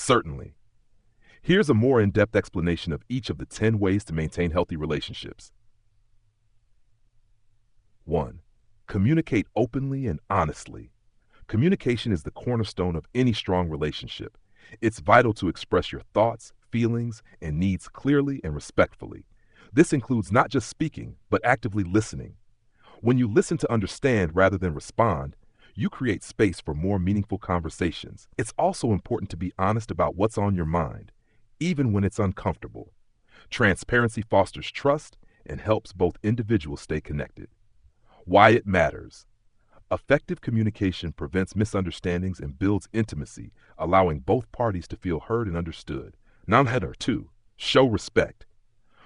Certainly. Here's a more in-depth explanation of each of the 10 ways to maintain healthy relationships. 1. Communicate openly and honestly. Communication is the cornerstone of any strong relationship. It's vital to express your thoughts, feelings, and needs clearly and respectfully. This includes not just speaking, but actively listening. When you listen to understand rather than respond, you create space for more meaningful conversations. It's also important to be honest about what's on your mind, even when it's uncomfortable. Transparency fosters trust and helps both individuals stay connected. Why it matters. Effective communication prevents misunderstandings and builds intimacy, allowing both parties to feel heard and understood. Number 2, show respect.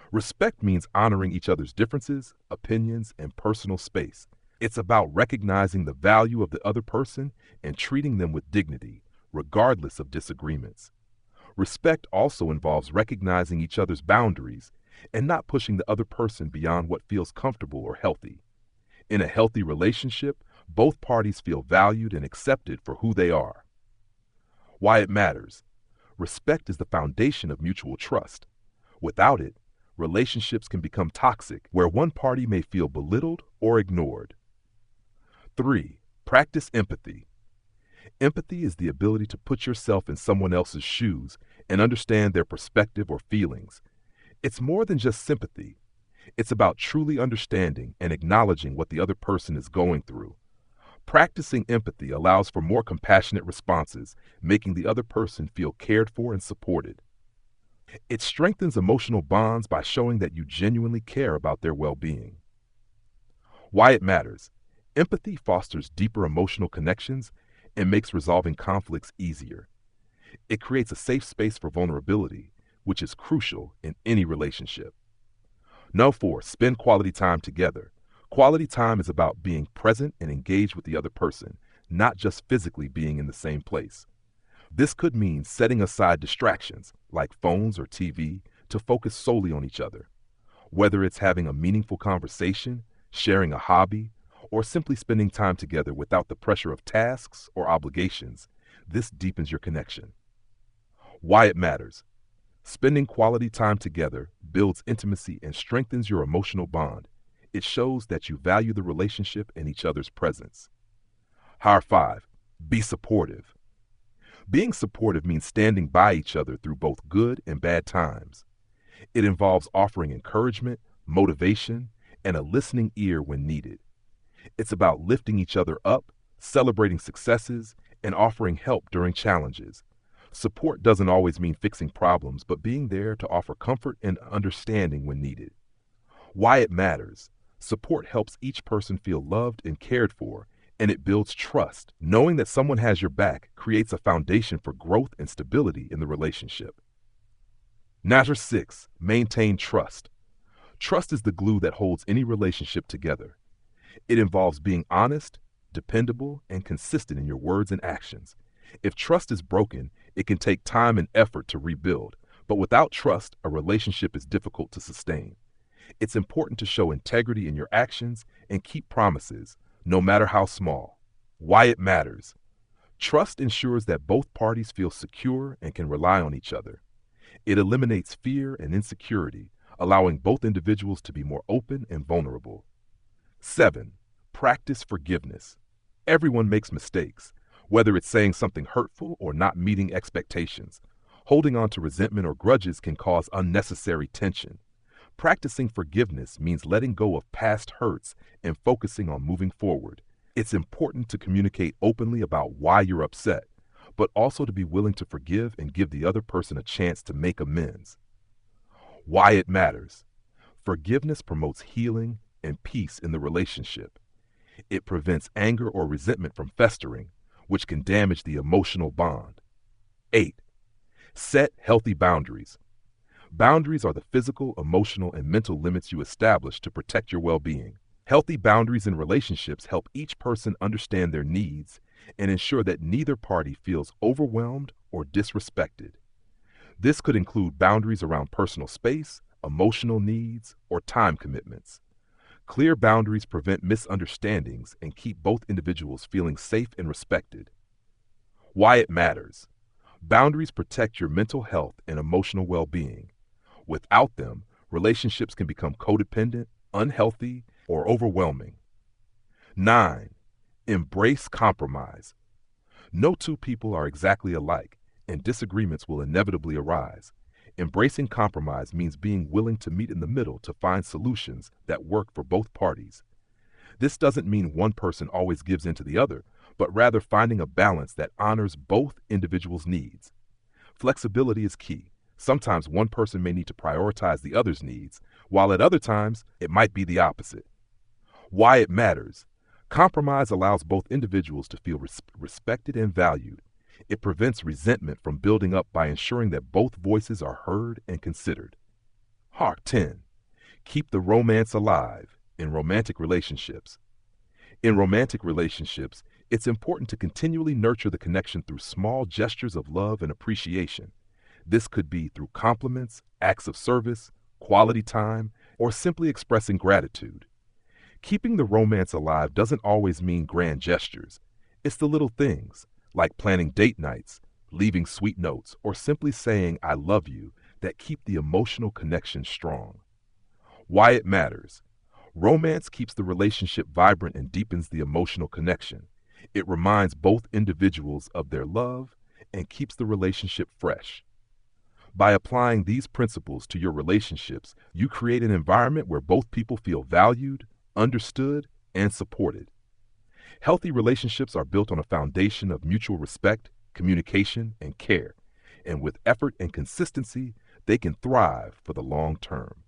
Respect means honoring each other's differences, opinions, and personal space. It's about recognizing the value of the other person and treating them with dignity, regardless of disagreements. Respect also involves recognizing each other's boundaries and not pushing the other person beyond what feels comfortable or healthy. In a healthy relationship, both parties feel valued and accepted for who they are. Why it matters. Respect is the foundation of mutual trust. Without it, relationships can become toxic, where one party may feel belittled or ignored. 3. Practice empathy. Empathy is the ability to put yourself in someone else's shoes and understand their perspective or feelings. It's more than just sympathy. It's about truly understanding and acknowledging what the other person is going through. Practicing empathy allows for more compassionate responses, making the other person feel cared for and supported. It strengthens emotional bonds by showing that you genuinely care about their well-being. Why it matters. Empathy fosters deeper emotional connections and makes resolving conflicts easier. It creates a safe space for vulnerability, which is crucial in any relationship. Number 4, spend quality time together. Quality time is about being present and engaged with the other person, not just physically being in the same place. This could mean setting aside distractions, like phones or TV, to focus solely on each other. Whether it's having a meaningful conversation, sharing a hobby, or simply spending time together without the pressure of tasks or obligations, this deepens your connection. Why it matters. Spending quality time together builds intimacy and strengthens your emotional bond. It shows that you value the relationship and each other's presence. 5. Be supportive. Being supportive means standing by each other through both good and bad times. It involves offering encouragement, motivation, and a listening ear when needed. It's about lifting each other up, celebrating successes, and offering help during challenges. Support doesn't always mean fixing problems, but being there to offer comfort and understanding when needed. Why it matters. Support helps each person feel loved and cared for, and it builds trust. Knowing that someone has your back creates a foundation for growth and stability in the relationship. Number 6, maintain trust. Trust is the glue that holds any relationship together. It involves being honest, dependable, and consistent in your words and actions. If trust is broken, it can take time and effort to rebuild, but without trust, a relationship is difficult to sustain. It's important to show integrity in your actions and keep promises, no matter how small. Why it matters. Trust ensures that both parties feel secure and can rely on each other. It eliminates fear and insecurity, allowing both individuals to be more open and vulnerable. 7. Practice forgiveness. Everyone makes mistakes, whether it's saying something hurtful or not meeting expectations. Holding on to resentment or grudges can cause unnecessary tension. Practicing forgiveness means letting go of past hurts and focusing on moving forward. It's important to communicate openly about why you're upset, but also to be willing to forgive and give the other person a chance to make amends. Why it matters. Forgiveness promotes healing and peace in the relationship. It prevents anger or resentment from festering, which can damage the emotional bond. 8. Set healthy boundaries. Boundaries are the physical, emotional, and mental limits you establish to protect your well-being. Healthy boundaries in relationships help each person understand their needs and ensure that neither party feels overwhelmed or disrespected. This could include boundaries around personal space, emotional needs, or time commitments. Clear boundaries prevent misunderstandings and keep both individuals feeling safe and respected. Why it matters. Boundaries protect your mental health and emotional well-being. Without them, relationships can become codependent, unhealthy, or overwhelming. 9. Embrace compromise. No two people are exactly alike, and disagreements will inevitably arise. Embracing compromise means being willing to meet in the middle to find solutions that work for both parties. This doesn't mean one person always gives in to the other, but rather finding a balance that honors both individuals' needs. Flexibility is key. Sometimes one person may need to prioritize the other's needs, while at other times it might be the opposite. Why it matters. Compromise allows both individuals to feel respected and valued. It prevents resentment from building up by ensuring that both voices are heard and considered. Hark 10. Keep the romance alive in romantic relationships. In romantic relationships, it's important to continually nurture the connection through small gestures of love and appreciation. This could be through compliments, acts of service, quality time, or simply expressing gratitude. Keeping the romance alive doesn't always mean grand gestures. It's the little things, like planning date nights, leaving sweet notes, or simply saying I love you, that keep the emotional connection strong. Why it matters. Romance keeps the relationship vibrant and deepens the emotional connection. It reminds both individuals of their love and keeps the relationship fresh. By applying these principles to your relationships, you create an environment where both people feel valued, understood, and supported. Healthy relationships are built on a foundation of mutual respect, communication, and care. And with effort and consistency, they can thrive for the long term.